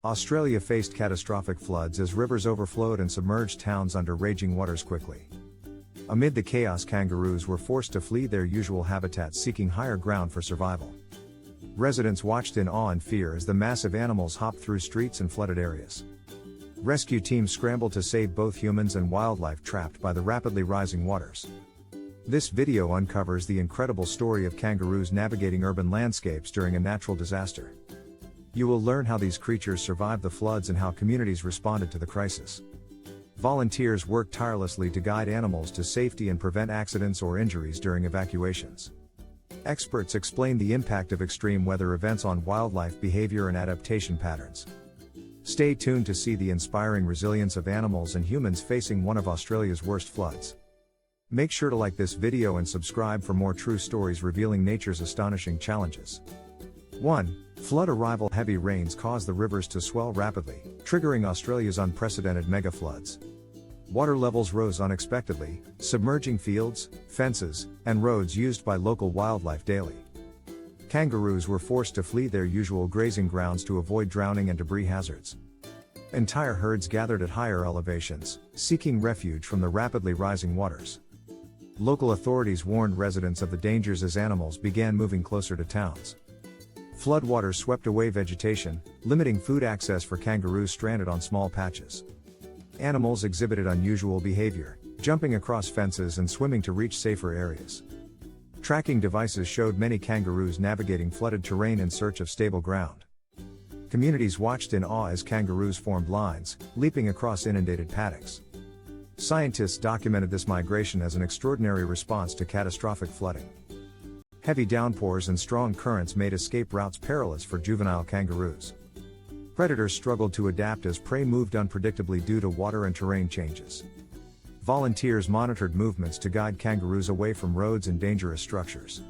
Australia faced catastrophic floods as rivers overflowed and submerged towns under raging waters quickly. Amid the chaos, kangaroos were forced to flee their usual habitats, seeking higher ground for survival. Residents watched in awe and fear as the massive animals hopped through streets and flooded areas. Rescue teams scrambled to save both humans and wildlife trapped by the rapidly rising waters. This video uncovers the incredible story of kangaroos navigating urban landscapes during a natural disaster. You will learn how these creatures survived the floods and how communities responded to the crisis. Volunteers worked tirelessly to guide animals to safety and prevent accidents or injuries during evacuations. Experts explain the impact of extreme weather events on wildlife behavior and adaptation patterns. Stay tuned to see the inspiring resilience of animals and humans facing one of Australia's worst floods. Make sure to like this video and subscribe for more true stories revealing nature's astonishing challenges. 1. Flood arrival. Heavy rains caused the rivers to swell rapidly, triggering Australia's unprecedented mega floods. Water levels rose unexpectedly, submerging fields, fences, and roads used by local wildlife daily. Kangaroos were forced to flee their usual grazing grounds to avoid drowning and debris hazards. Entire herds gathered at higher elevations, seeking refuge from the rapidly rising waters. Local authorities warned residents of the dangers as animals began moving closer to towns. Floodwaters swept away vegetation, limiting food access for kangaroos stranded on small patches. Animals exhibited unusual behavior, jumping across fences and swimming to reach safer areas. Tracking devices showed many kangaroos navigating flooded terrain in search of stable ground. Communities watched in awe as kangaroos formed lines, leaping across inundated paddocks. Scientists documented this migration as an extraordinary response to catastrophic flooding. Heavy downpours and strong currents made escape routes perilous for juvenile kangaroos. Predators struggled to adapt as prey moved unpredictably due to water and terrain changes. Volunteers monitored movements to guide kangaroos away from roads and dangerous structures.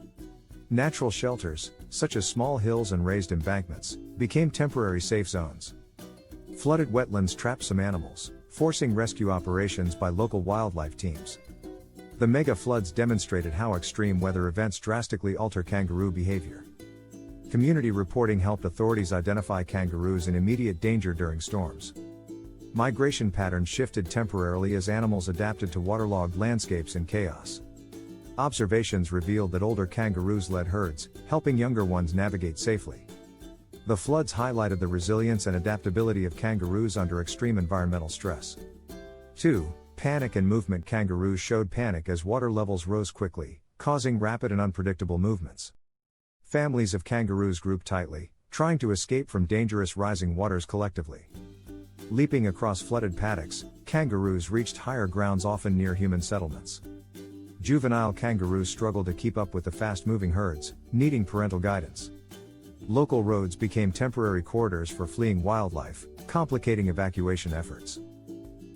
Natural shelters, such as small hills and raised embankments, became temporary safe zones. Flooded wetlands trapped some animals, forcing rescue operations by local wildlife teams. The mega floods demonstrated how extreme weather events drastically alter kangaroo behavior. Community reporting helped authorities identify kangaroos in immediate danger during storms. Migration patterns shifted temporarily as animals adapted to waterlogged landscapes and chaos. Observations revealed that older kangaroos led herds, helping younger ones navigate safely. The floods highlighted the resilience and adaptability of kangaroos under extreme environmental stress. 2. Panic and movement. Kangaroos showed panic as water levels rose quickly, causing rapid and unpredictable movements. Families of kangaroos grouped tightly, trying to escape from dangerous rising waters collectively. Leaping across flooded paddocks, kangaroos reached higher grounds often near human settlements. Juvenile kangaroos struggled to keep up with the fast-moving herds, needing parental guidance. Local roads became temporary corridors for fleeing wildlife, complicating evacuation efforts.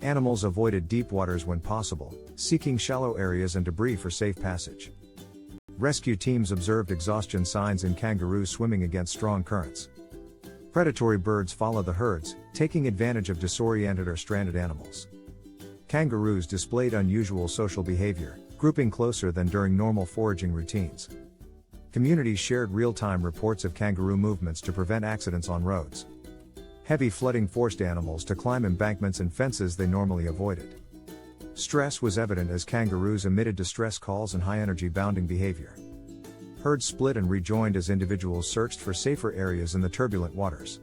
Animals avoided deep waters when possible, seeking shallow areas and debris for safe passage. Rescue teams observed exhaustion signs in kangaroos swimming against strong currents. Predatory birds followed the herds, taking advantage of disoriented or stranded animals. Kangaroos displayed unusual social behavior, grouping closer than during normal foraging routines. Communities shared real-time reports of kangaroo movements to prevent accidents on roads. Heavy flooding forced animals to climb embankments and fences they normally avoided. Stress was evident as kangaroos emitted distress calls and high-energy bounding behavior. Herds split and rejoined as individuals searched for safer areas in the turbulent waters.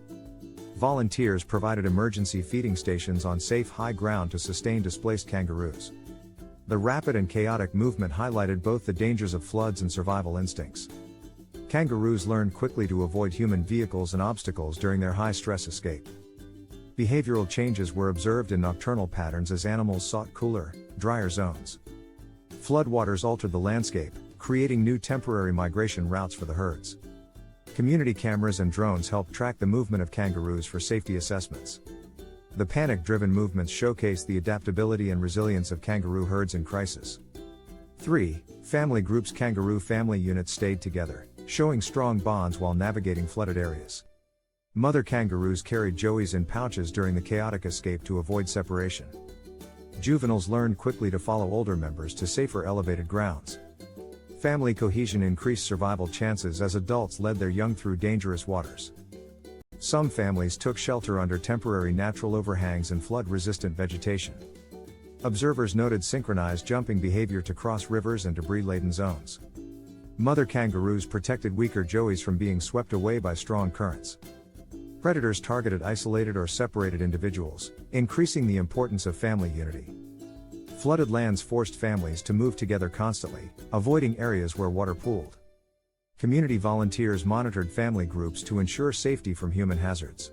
Volunteers provided emergency feeding stations on safe high ground to sustain displaced kangaroos. The rapid and chaotic movement highlighted both the dangers of floods and survival instincts. Kangaroos learned quickly to avoid human vehicles and obstacles during their high-stress escape. Behavioral changes were observed in nocturnal patterns as animals sought cooler, drier zones. Floodwaters altered the landscape, creating new temporary migration routes for the herds. Community cameras and drones helped track the movement of kangaroos for safety assessments. The panic-driven movements showcased the adaptability and resilience of kangaroo herds in crisis. 3. Family groups. Kangaroo family units stayed together, showing strong bonds while navigating flooded areas. Mother kangaroos carried joeys in pouches during the chaotic escape to avoid separation. Juveniles learned quickly to follow older members to safer elevated grounds. Family cohesion increased survival chances as adults led their young through dangerous waters. Some families took shelter under temporary natural overhangs and flood-resistant vegetation. Observers noted synchronized jumping behavior to cross rivers and debris-laden zones. Mother kangaroos protected weaker joeys from being swept away by strong currents. Predators targeted isolated or separated individuals, increasing the importance of family unity. Flooded lands forced families to move together constantly, avoiding areas where water pooled. Community volunteers monitored family groups to ensure safety from human hazards.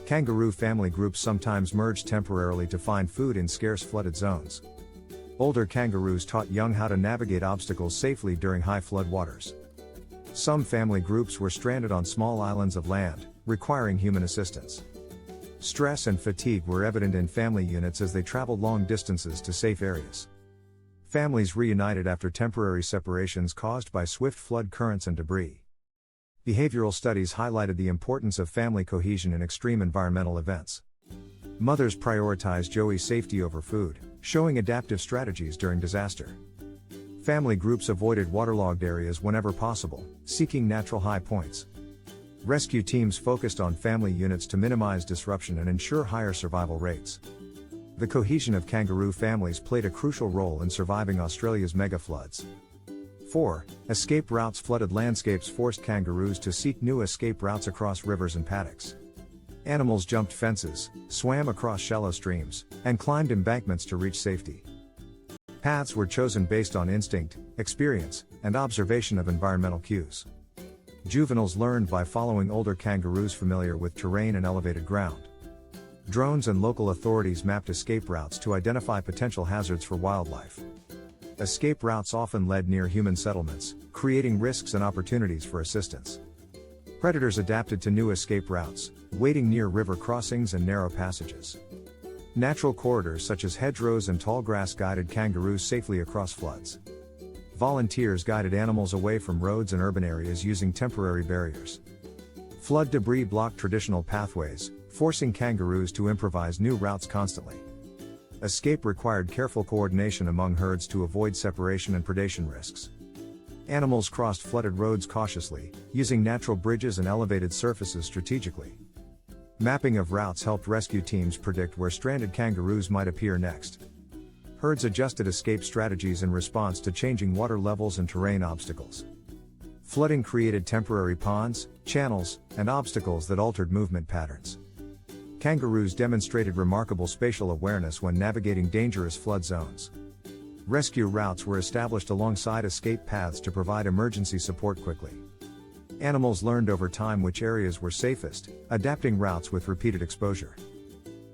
Kangaroo family groups sometimes merged temporarily to find food in scarce flooded zones. Older kangaroos taught young how to navigate obstacles safely during high flood waters. Some family groups were stranded on small islands of land, requiring human assistance. Stress and fatigue were evident in family units as they traveled long distances to safe areas. Families reunited after temporary separations caused by swift flood currents and debris. Behavioral studies highlighted the importance of family cohesion in extreme environmental events. Mothers prioritized joey safety over food, showing adaptive strategies during disaster. Family groups avoided waterlogged areas whenever possible, seeking natural high points. Rescue teams focused on family units to minimize disruption and ensure higher survival rates. The cohesion of kangaroo families played a crucial role in surviving Australia's megafloods. 4. Escape routes. Flooded landscapes forced kangaroos to seek new escape routes across rivers and paddocks. Animals jumped fences, swam across shallow streams, and climbed embankments to reach safety. Paths were chosen based on instinct, experience, and observation of environmental cues. Juveniles learned by following older kangaroos familiar with terrain and elevated ground. Drones and local authorities mapped escape routes to identify potential hazards for wildlife. Escape routes often led near human settlements, creating risks and opportunities for assistance. Predators adapted to new escape routes, waiting near river crossings and narrow passages. Natural corridors such as hedgerows and tall grass guided kangaroos safely across floods. Volunteers guided animals away from roads and urban areas using temporary barriers. Flood debris blocked traditional pathways, forcing kangaroos to improvise new routes constantly. Escape required careful coordination among herds to avoid separation and predation risks. Animals crossed flooded roads cautiously, using natural bridges and elevated surfaces strategically. Mapping of routes helped rescue teams predict where stranded kangaroos might appear next. Herds adjusted escape strategies in response to changing water levels and terrain obstacles. Flooding created temporary ponds, channels, and obstacles that altered movement patterns. Kangaroos demonstrated remarkable spatial awareness when navigating dangerous flood zones. Rescue routes were established alongside escape paths to provide emergency support quickly. Animals learned over time which areas were safest, adapting routes with repeated exposure.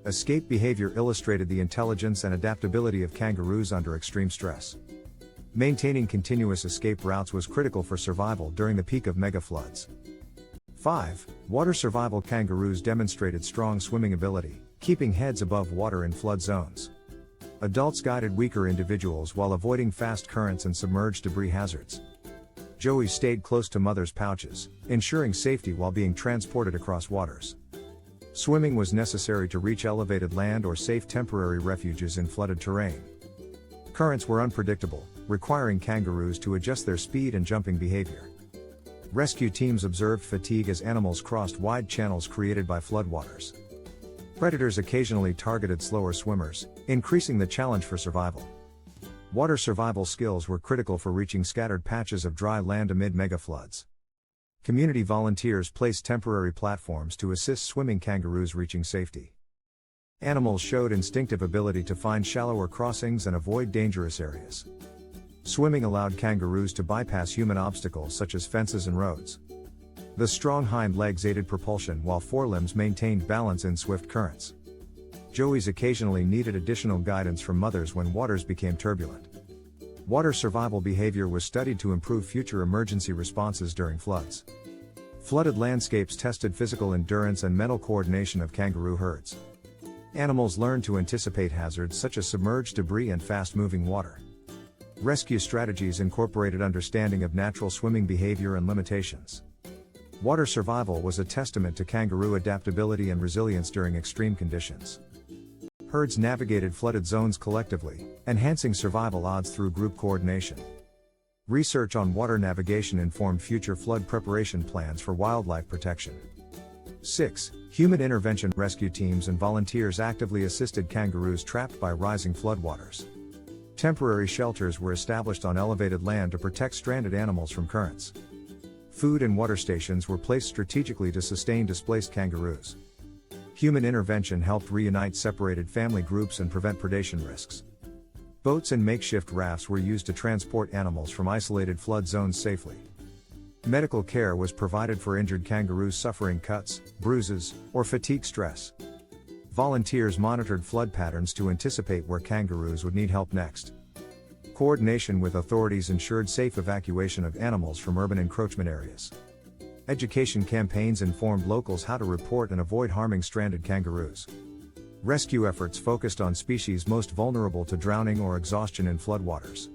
Escape behavior illustrated the intelligence and adaptability of kangaroos under extreme stress. Maintaining continuous escape routes was critical for survival during the peak of megafloods. 5. Water survival. Kangaroos demonstrated strong swimming ability, keeping heads above water in flood zones. Adults guided weaker individuals while avoiding fast currents and submerged debris hazards. Joeys stayed close to mothers' pouches, ensuring safety while being transported across waters. Swimming was necessary to reach elevated land or safe temporary refuges in flooded terrain. Currents were unpredictable, requiring kangaroos to adjust their speed and jumping behavior. Rescue teams observed fatigue as animals crossed wide channels created by floodwaters. Predators occasionally targeted slower swimmers, increasing the challenge for survival. Water survival skills were critical for reaching scattered patches of dry land amid megafloods. Community volunteers placed temporary platforms to assist swimming kangaroos reaching safety. Animals showed instinctive ability to find shallower crossings and avoid dangerous areas. Swimming allowed kangaroos to bypass human obstacles such as fences and roads. The strong hind legs aided propulsion while forelimbs maintained balance in swift currents. Joeys occasionally needed additional guidance from mothers when waters became turbulent. Water survival behavior was studied to improve future emergency responses during floods. Flooded landscapes tested physical endurance and mental coordination of kangaroo herds. Animals learned to anticipate hazards such as submerged debris and fast-moving water. Rescue strategies incorporated understanding of natural swimming behavior and limitations. Water survival was a testament to kangaroo adaptability and resilience during extreme conditions. Herds navigated flooded zones collectively, enhancing survival odds through group coordination. Research on water navigation informed future flood preparation plans for wildlife protection. 6. Human intervention. Rescue teams and volunteers actively assisted kangaroos trapped by rising floodwaters. Temporary shelters were established on elevated land to protect stranded animals from currents. Food and water stations were placed strategically to sustain displaced kangaroos. Human intervention helped reunite separated family groups and prevent predation risks. Boats and makeshift rafts were used to transport animals from isolated flood zones safely. Medical care was provided for injured kangaroos suffering cuts, bruises, or fatigue stress. Volunteers monitored flood patterns to anticipate where kangaroos would need help next. Coordination with authorities ensured safe evacuation of animals from urban encroachment areas. Education campaigns informed locals how to report and avoid harming stranded kangaroos. Rescue efforts focused on species most vulnerable to drowning or exhaustion in floodwaters.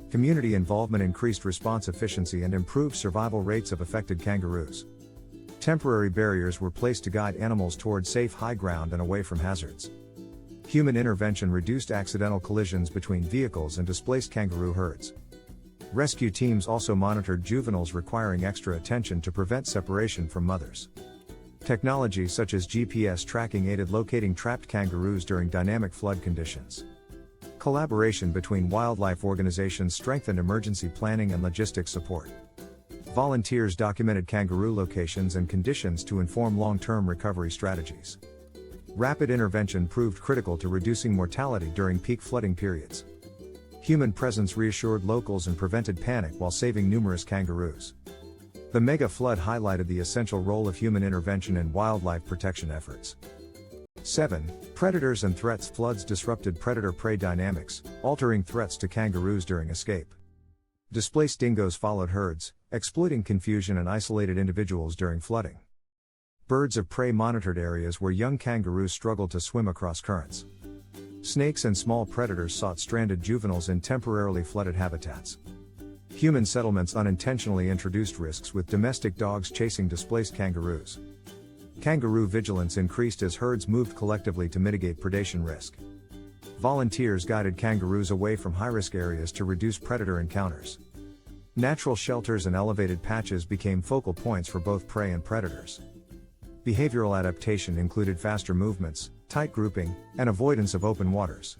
Community involvement increased response efficiency and improved survival rates of affected kangaroos. Temporary barriers were placed to guide animals toward safe high ground and away from hazards. Human intervention reduced accidental collisions between vehicles and displaced kangaroo herds. Rescue teams also monitored juveniles requiring extra attention to prevent separation from mothers. Technology such as GPS tracking aided locating trapped kangaroos during dynamic flood conditions. Collaboration between wildlife organizations strengthened emergency planning and logistics support. Volunteers documented kangaroo locations and conditions to inform long-term recovery strategies. Rapid intervention proved critical to reducing mortality during peak flooding periods. Human presence reassured locals and prevented panic while saving numerous kangaroos. The mega flood highlighted the essential role of human intervention in wildlife protection efforts. 7. Predators and threats. Floods disrupted predator-prey dynamics, altering threats to kangaroos during escape. Displaced dingoes followed herds, exploiting confusion and isolated individuals during flooding. Birds of prey monitored areas where young kangaroos struggled to swim across currents. Snakes and small predators sought stranded juveniles in temporarily flooded habitats. Human settlements unintentionally introduced risks with domestic dogs chasing displaced kangaroos. Kangaroo vigilance increased as herds moved collectively to mitigate predation risk. Volunteers guided kangaroos away from high-risk areas to reduce predator encounters. Natural shelters and elevated patches became focal points for both prey and predators. Behavioral adaptation included faster movements, tight grouping, and avoidance of open waters.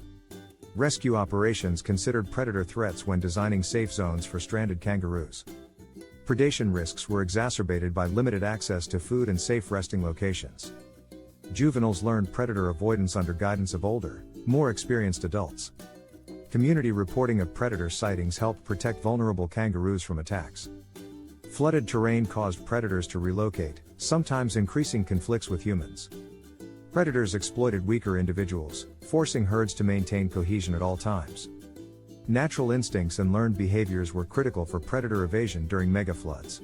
Rescue operations considered predator threats when designing safe zones for stranded kangaroos. Predation risks were exacerbated by limited access to food and safe resting locations. Juveniles learned predator avoidance under guidance of older, more experienced adults. Community reporting of predator sightings helped protect vulnerable kangaroos from attacks. Flooded terrain caused predators to relocate, sometimes increasing conflicts with humans. Predators exploited weaker individuals, forcing herds to maintain cohesion at all times. Natural instincts and learned behaviors were critical for predator evasion during megafloods.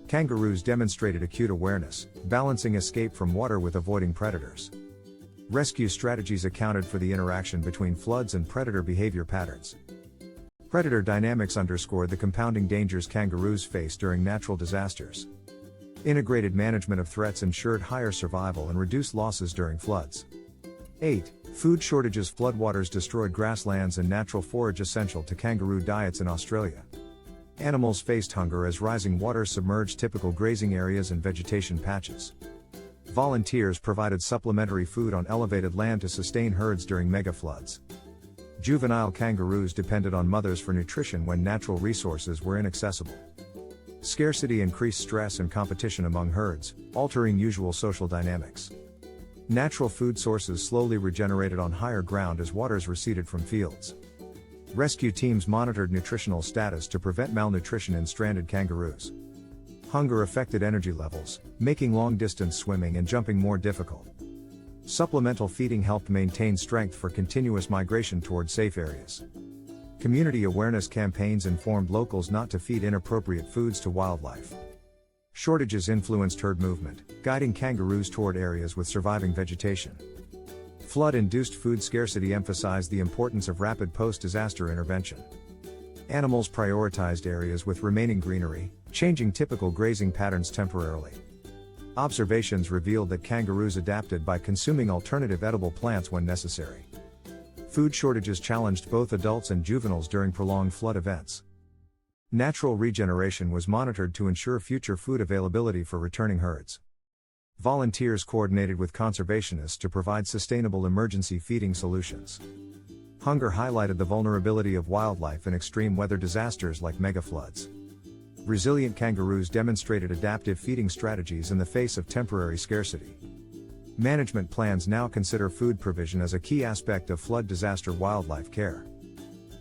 Kangaroos demonstrated acute awareness, balancing escape from water with avoiding predators. Rescue strategies accounted for the interaction between floods and predator behavior patterns. Predator dynamics underscored the compounding dangers kangaroos face during natural disasters. Integrated management of threats ensured higher survival and reduced losses during floods. 8. Food shortages. Floodwaters destroyed grasslands and natural forage essential to kangaroo diets in Australia. Animals faced hunger as rising water submerged typical grazing areas and vegetation patches. Volunteers provided supplementary food on elevated land to sustain herds during megafloods. Juvenile kangaroos depended on mothers for nutrition when natural resources were inaccessible. Scarcity increased stress and competition among herds, altering usual social dynamics. Natural food sources slowly regenerated on higher ground as waters receded from fields. Rescue teams monitored nutritional status to prevent malnutrition in stranded kangaroos. Hunger affected energy levels, making long-distance swimming and jumping more difficult. Supplemental feeding helped maintain strength for continuous migration toward safe areas. Community awareness campaigns informed locals not to feed inappropriate foods to wildlife. Shortages influenced herd movement, guiding kangaroos toward areas with surviving vegetation. Flood-induced food scarcity emphasized the importance of rapid post-disaster intervention. Animals prioritized areas with remaining greenery, changing typical grazing patterns temporarily. Observations revealed that kangaroos adapted by consuming alternative edible plants when necessary. Food shortages challenged both adults and juveniles during prolonged flood events. Natural regeneration was monitored to ensure future food availability for returning herds. Volunteers coordinated with conservationists to provide sustainable emergency feeding solutions. Hunger highlighted the vulnerability of wildlife in extreme weather disasters like megafloods. Resilient kangaroos demonstrated adaptive feeding strategies in the face of temporary scarcity. Management plans now consider food provision as a key aspect of flood disaster wildlife care.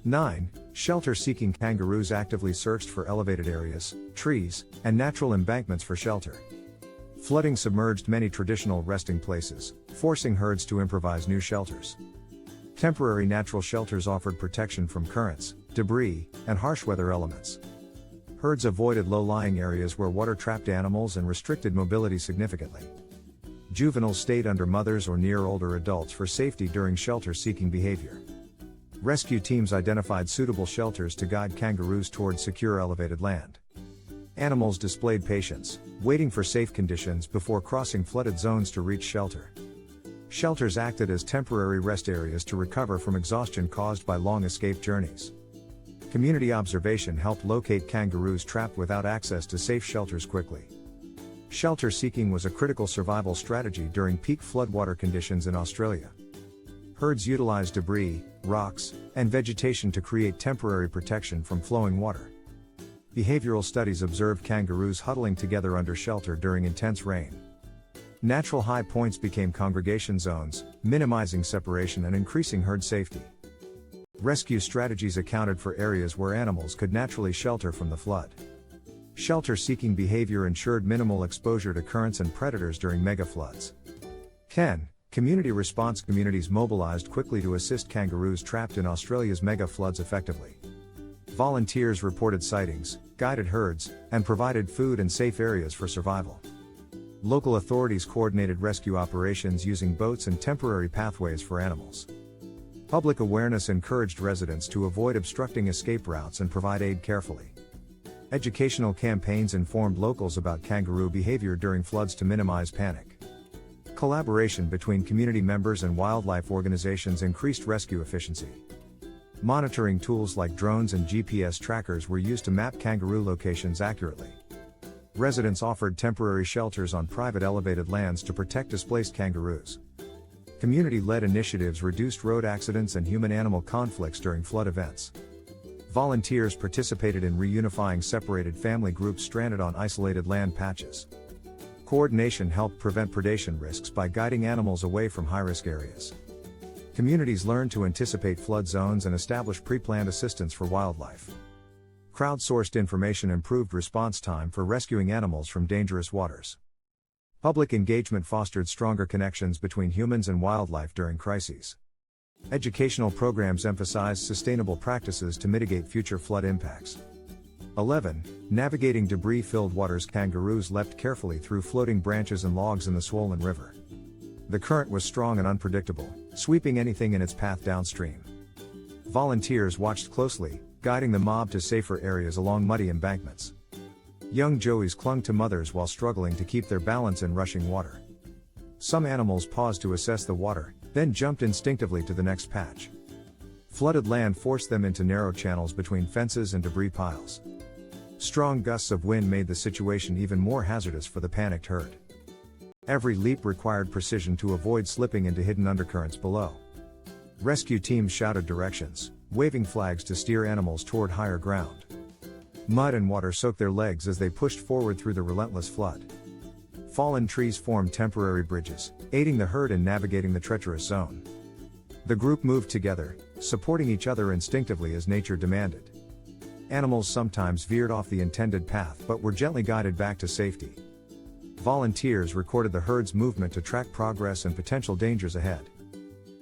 9. Shelter-seeking kangaroos actively searched for elevated areas, trees, and natural embankments for shelter. Flooding submerged many traditional resting places, forcing herds to improvise new shelters. Temporary natural shelters offered protection from currents, debris, and harsh weather elements. Herds avoided low-lying areas where water trapped animals and restricted mobility significantly. Juveniles stayed under mothers or near older adults for safety during shelter-seeking behavior. Rescue teams identified suitable shelters to guide kangaroos towards secure elevated land. Animals displayed patience, waiting for safe conditions before crossing flooded zones to reach shelter. Shelters acted as temporary rest areas to recover from exhaustion caused by long escape journeys. Community observation helped locate kangaroos trapped without access to safe shelters quickly. Shelter seeking was a critical survival strategy during peak floodwater conditions in Australia. Herds utilized debris, rocks, and vegetation to create temporary protection from flowing water. Behavioral studies observed kangaroos huddling together under shelter during intense rain. Natural high points became congregation zones, minimizing separation and increasing herd safety. Rescue strategies accounted for areas where animals could naturally shelter from the flood. Shelter-seeking behavior ensured minimal exposure to currents and predators during megafloods. 10. Community response. Communities mobilized quickly to assist kangaroos trapped in Australia's megafloods effectively. Volunteers reported sightings, guided herds, and provided food and safe areas for survival. Local authorities coordinated rescue operations using boats and temporary pathways for animals. Public awareness encouraged residents to avoid obstructing escape routes and provide aid carefully. Educational campaigns informed locals about kangaroo behavior during floods to minimize panic. Collaboration between community members and wildlife organizations increased rescue efficiency. Monitoring tools like drones and GPS trackers were used to map kangaroo locations accurately. Residents offered temporary shelters on private elevated lands to protect displaced kangaroos. Community-led initiatives reduced road accidents and human-animal conflicts during flood events. Volunteers participated in reunifying separated family groups stranded on isolated land patches. Coordination helped prevent predation risks by guiding animals away from high-risk areas. Communities learned to anticipate flood zones and establish pre-planned assistance for wildlife. Crowdsourced information improved response time for rescuing animals from dangerous waters. Public engagement fostered stronger connections between humans and wildlife during crises. Educational programs emphasized sustainable practices to mitigate future flood impacts. 11. Navigating debris-filled waters. Kangaroos leapt carefully through floating branches and logs in the swollen river. The current was strong and unpredictable, sweeping anything in its path downstream. Volunteers watched closely, guiding the mob to safer areas along muddy embankments. Young joeys clung to mothers while struggling to keep their balance in rushing water. Some animals paused to assess the water, then jumped instinctively to the next patch. Flooded land forced them into narrow channels between fences and debris piles. Strong gusts of wind made the situation even more hazardous for the panicked herd. Every leap required precision to avoid slipping into hidden undercurrents below. Rescue teams shouted directions, waving flags to steer animals toward higher ground. Mud and water soaked their legs as they pushed forward through the relentless flood. Fallen trees formed temporary bridges, aiding the herd in navigating the treacherous zone. The group moved together, supporting each other instinctively as nature demanded. Animals sometimes veered off the intended path but were gently guided back to safety. Volunteers recorded the herd's movement to track progress and potential dangers ahead.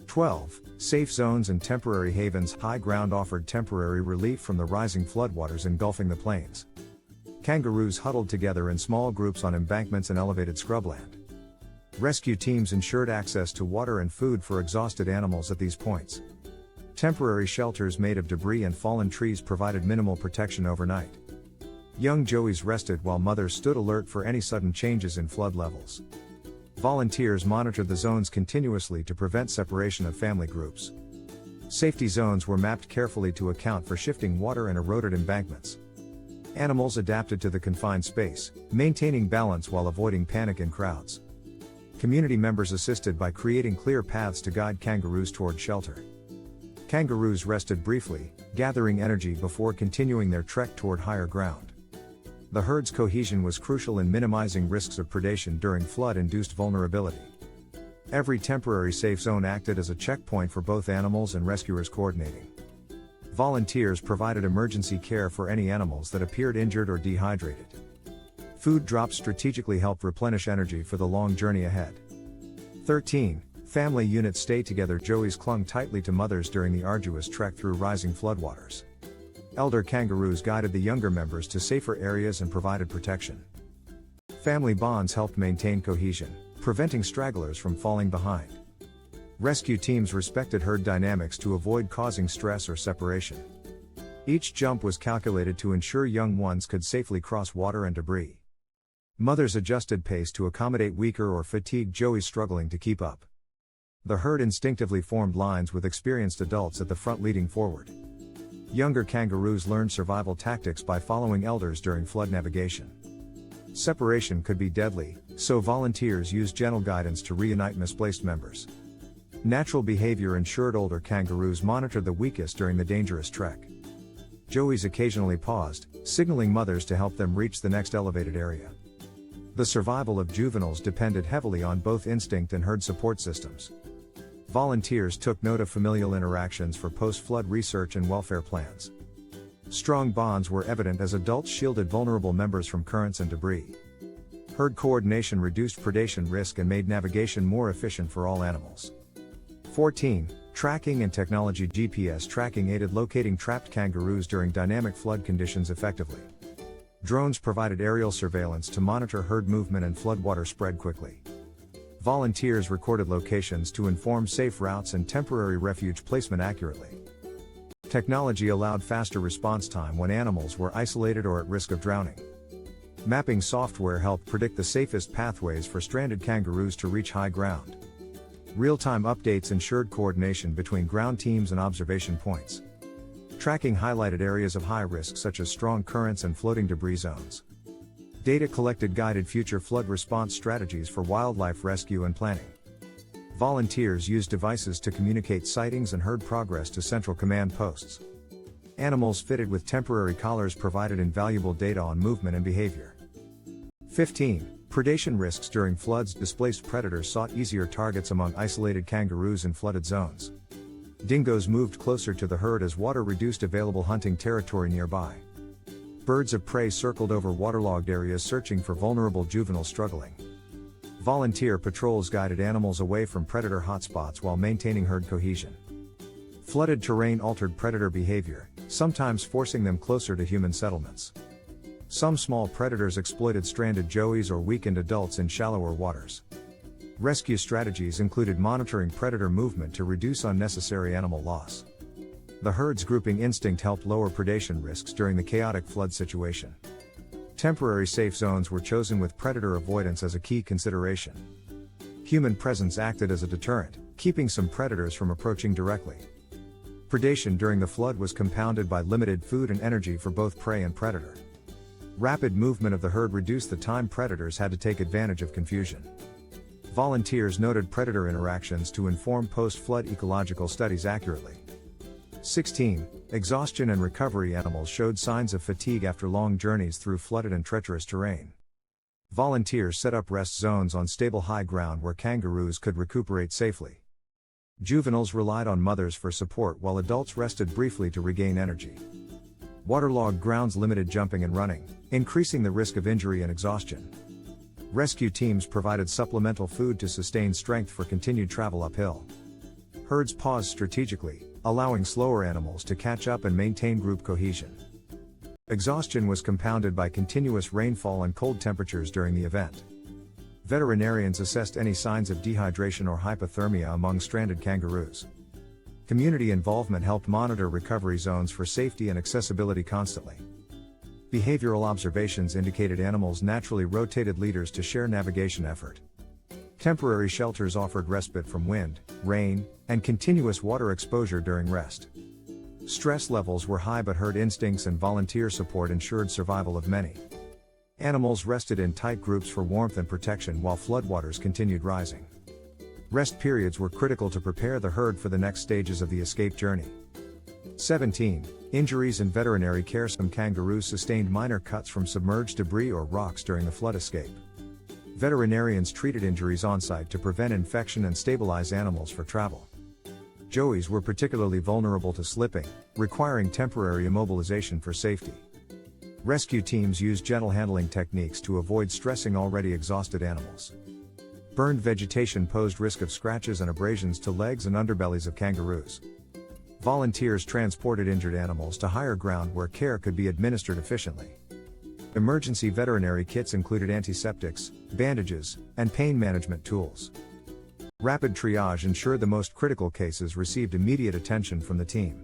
12. Safe zones and temporary havens. High ground offered temporary relief from the rising floodwaters engulfing the plains. Kangaroos huddled together in small groups on embankments and elevated scrubland. Rescue teams ensured access to water and food for exhausted animals at these points. Temporary shelters made of debris and fallen trees provided minimal protection overnight. Young joeys rested while mothers stood alert for any sudden changes in flood levels. Volunteers monitored the zones continuously to prevent separation of family groups. Safety zones were mapped carefully to account for shifting water and eroded embankments. Animals adapted to the confined space, maintaining balance while avoiding panic in crowds. Community members assisted by creating clear paths to guide kangaroos toward shelter. Kangaroos rested briefly, gathering energy before continuing their trek toward higher ground. The herd's cohesion was crucial in minimizing risks of predation during flood-induced vulnerability. Every temporary safe zone acted as a checkpoint for both animals and rescuers coordinating. Volunteers provided emergency care for any animals that appeared injured or dehydrated. Food drops strategically helped replenish energy for the long journey ahead. 13. Family units stay together. Joeys clung tightly to mothers during the arduous trek through rising floodwaters. Elder kangaroos guided the younger members to safer areas and provided protection. Family bonds helped maintain cohesion, preventing stragglers from falling behind. Rescue teams respected herd dynamics to avoid causing stress or separation. Each jump was calculated to ensure young ones could safely cross water and debris. Mothers adjusted pace to accommodate weaker or fatigued joeys struggling to keep up. The herd instinctively formed lines with experienced adults at the front leading forward. Younger kangaroos learned survival tactics by following elders during flood navigation. Separation could be deadly, so volunteers used gentle guidance to reunite misplaced members. Natural behavior ensured older kangaroos monitored the weakest during the dangerous trek. Joeys occasionally paused, signaling mothers to help them reach the next elevated area. The survival of juveniles depended heavily on both instinct and herd support systems. Volunteers took note of familial interactions for post-flood research and welfare plans. Strong bonds were evident as adults shielded vulnerable members from currents and debris. Herd coordination reduced predation risk and made navigation more efficient for all animals. 14. Tracking and technology. GPS tracking aided locating trapped kangaroos during dynamic flood conditions effectively. Drones provided aerial surveillance to monitor herd movement and floodwater spread quickly. Volunteers recorded locations to inform safe routes and temporary refuge placement accurately. Technology allowed faster response time when animals were isolated or at risk of drowning. Mapping software helped predict the safest pathways for stranded kangaroos to reach high ground. Real-time updates ensured coordination between ground teams and observation points. Tracking highlighted areas of high risk such as strong currents and floating debris zones. Data collected guided future flood response strategies for wildlife rescue and planning. Volunteers used devices to communicate sightings and herd progress to central command posts. Animals fitted with temporary collars provided invaluable data on movement and behavior. 15. Predation risks during floods. Displaced predators sought easier targets among isolated kangaroos in flooded zones. Dingoes moved closer to the herd as water reduced available hunting territory nearby. Birds of prey circled over waterlogged areas searching for vulnerable juveniles struggling. Volunteer patrols guided animals away from predator hotspots while maintaining herd cohesion. Flooded terrain altered predator behavior, sometimes forcing them closer to human settlements. Some small predators exploited stranded joeys or weakened adults in shallower waters. Rescue strategies included monitoring predator movement to reduce unnecessary animal loss. The herd's grouping instinct helped lower predation risks during the chaotic flood situation. Temporary safe zones were chosen with predator avoidance as a key consideration. Human presence acted as a deterrent, keeping some predators from approaching directly. Predation during the flood was compounded by limited food and energy for both prey and predator. Rapid movement of the herd reduced the time predators had to take advantage of confusion. Volunteers noted predator interactions to inform post-flood ecological studies accurately. 16. Exhaustion and recovery. Animals showed signs of fatigue after long journeys through flooded and treacherous terrain. Volunteers set up rest zones on stable high ground where kangaroos could recuperate safely. Juveniles relied on mothers for support while adults rested briefly to regain energy. Waterlogged grounds limited jumping and running, increasing the risk of injury and exhaustion. Rescue teams provided supplemental food to sustain strength for continued travel uphill. Herds paused strategically, allowing slower animals to catch up and maintain group cohesion. Exhaustion was compounded by continuous rainfall and cold temperatures during the event. Veterinarians assessed any signs of dehydration or hypothermia among stranded kangaroos. Community involvement helped monitor recovery zones for safety and accessibility constantly. Behavioral observations indicated animals naturally rotated leaders to share navigation effort. Temporary shelters offered respite from wind, rain, and continuous water exposure during rest. Stress levels were high, but herd instincts and volunteer support ensured survival of many. Animals rested in tight groups for warmth and protection while floodwaters continued rising. Rest periods were critical to prepare the herd for the next stages of the escape journey. 17. Injuries and veterinary care. Some kangaroos sustained minor cuts from submerged debris or rocks during the flood escape. Veterinarians treated injuries on-site to prevent infection and stabilize animals for travel. Joeys were particularly vulnerable to slipping, requiring temporary immobilization for safety. Rescue teams used gentle handling techniques to avoid stressing already exhausted animals. Burned vegetation posed risk of scratches and abrasions to legs and underbellies of kangaroos. Volunteers transported injured animals to higher ground where care could be administered efficiently. Emergency veterinary kits included antiseptics, bandages, and pain management tools. Rapid triage ensured the most critical cases received immediate attention from the team.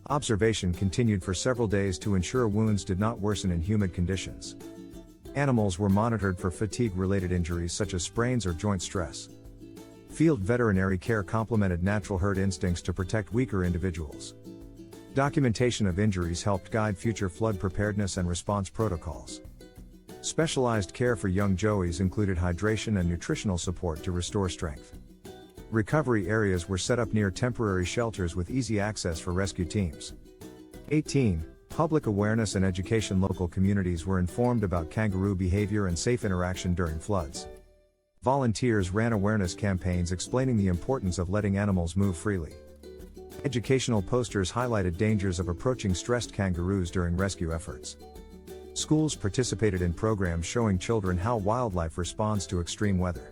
Observation continued for several days to ensure wounds did not worsen in humid conditions. Animals were monitored for fatigue-related injuries such as sprains or joint stress. Field veterinary care complemented natural herd instincts to protect weaker individuals. Documentation of injuries helped guide future flood preparedness and response protocols. Specialized care for young joeys included hydration and nutritional support to restore strength. Recovery areas were set up near temporary shelters with easy access for rescue teams. 18. Public awareness and education. Local communities were informed about kangaroo behavior and safe interaction during floods. Volunteers ran awareness campaigns explaining the importance of letting animals move freely. Educational posters highlighted dangers of approaching stressed kangaroos during rescue efforts. Schools participated in programs showing children how wildlife responds to extreme weather.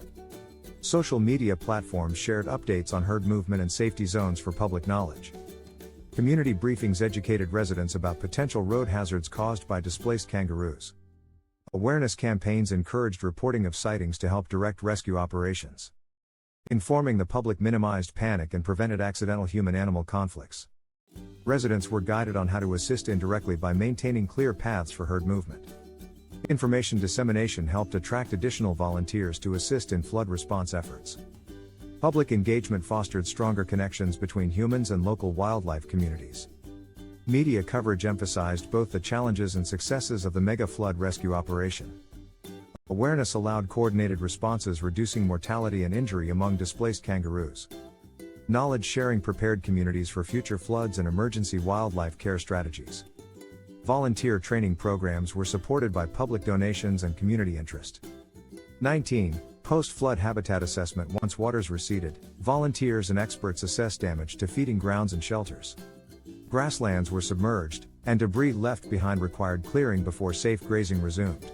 Social media platforms shared updates on herd movement and safety zones for public knowledge. Community briefings educated residents about potential road hazards caused by displaced kangaroos. Awareness campaigns encouraged reporting of sightings to help direct rescue operations. Informing the public minimized panic and prevented accidental human-animal conflicts. Residents were guided on how to assist indirectly by maintaining clear paths for herd movement. Information dissemination helped attract additional volunteers to assist in flood response efforts. Public engagement fostered stronger connections between humans and local wildlife communities. Media coverage emphasized both the challenges and successes of the mega flood rescue operation. Awareness allowed coordinated responses, reducing mortality and injury among displaced kangaroos. Knowledge sharing prepared communities for future floods and emergency wildlife care strategies. Volunteer training programs were supported by public donations and community interest. 19. Post-flood habitat assessment. Once waters receded, volunteers and experts assessed damage to feeding grounds and shelters. Grasslands were submerged, and debris left behind required clearing before safe grazing resumed.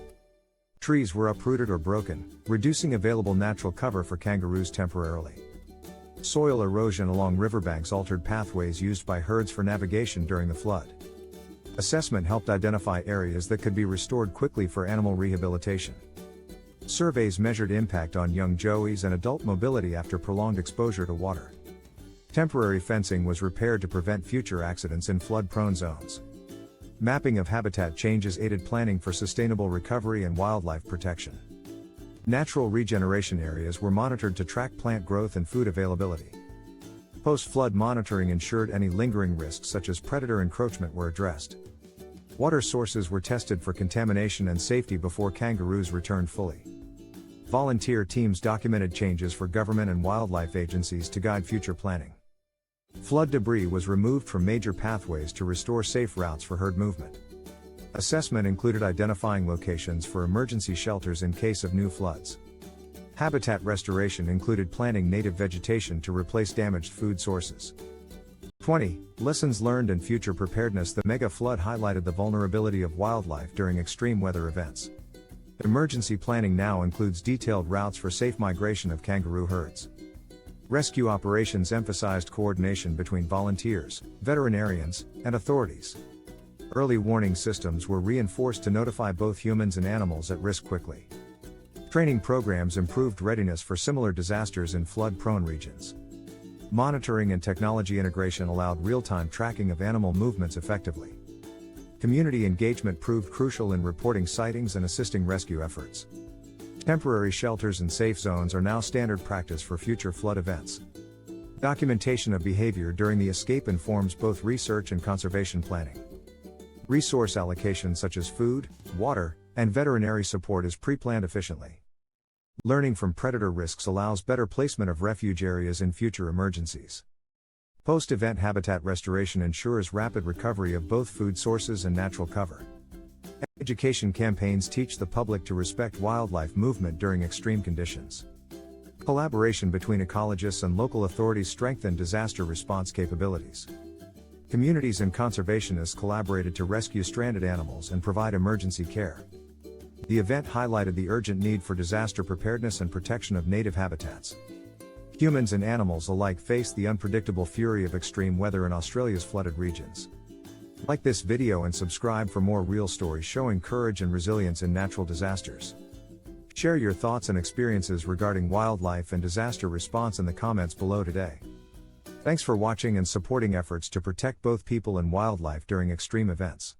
Trees were uprooted or broken, reducing available natural cover for kangaroos temporarily. Soil erosion along riverbanks altered pathways used by herds for navigation during the flood. Assessment helped identify areas that could be restored quickly for animal rehabilitation. Surveys measured impact on young joeys and adult mobility after prolonged exposure to water. Temporary fencing was repaired to prevent future accidents in flood-prone zones. Mapping of habitat changes aided planning for sustainable recovery and wildlife protection. Natural regeneration areas were monitored to track plant growth and food availability. Post-flood monitoring ensured any lingering risks such as predator encroachment were addressed. Water sources were tested for contamination and safety before kangaroos returned fully. Volunteer teams documented changes for government and wildlife agencies to guide future planning. Flood debris was removed from major pathways to restore safe routes for herd movement. Assessment included identifying locations for emergency shelters in case of new floods. Habitat restoration included planting native vegetation to replace damaged food sources. 20. Lessons learned and future preparedness. The mega flood highlighted the vulnerability of wildlife during extreme weather events. Emergency planning now includes detailed routes for safe migration of kangaroo herds. Rescue operations emphasized coordination between volunteers, veterinarians, and authorities. Early warning systems were reinforced to notify both humans and animals at risk quickly. Training programs improved readiness for similar disasters in flood-prone regions. Monitoring and technology integration allowed real-time tracking of animal movements effectively. Community engagement proved crucial in reporting sightings and assisting rescue efforts. Temporary shelters and safe zones are now standard practice for future flood events. Documentation of behavior during the escape informs both research and conservation planning. Resource allocation such as food, water, and veterinary support is pre-planned efficiently. Learning from predator risks allows better placement of refuge areas in future emergencies. Post-event habitat restoration ensures rapid recovery of both food sources and natural cover. Education campaigns teach the public to respect wildlife movement during extreme conditions. Collaboration between ecologists and local authorities strengthen disaster response capabilities. Communities and conservationists collaborated to rescue stranded animals and provide emergency care. The event highlighted the urgent need for disaster preparedness and protection of native habitats. Humans and animals alike face the unpredictable fury of extreme weather in Australia's flooded regions. Like this video and subscribe for more real stories showing courage and resilience in natural disasters. Share your thoughts and experiences regarding wildlife and disaster response in the comments below today. Thanks for watching and supporting efforts to protect both people and wildlife during extreme events.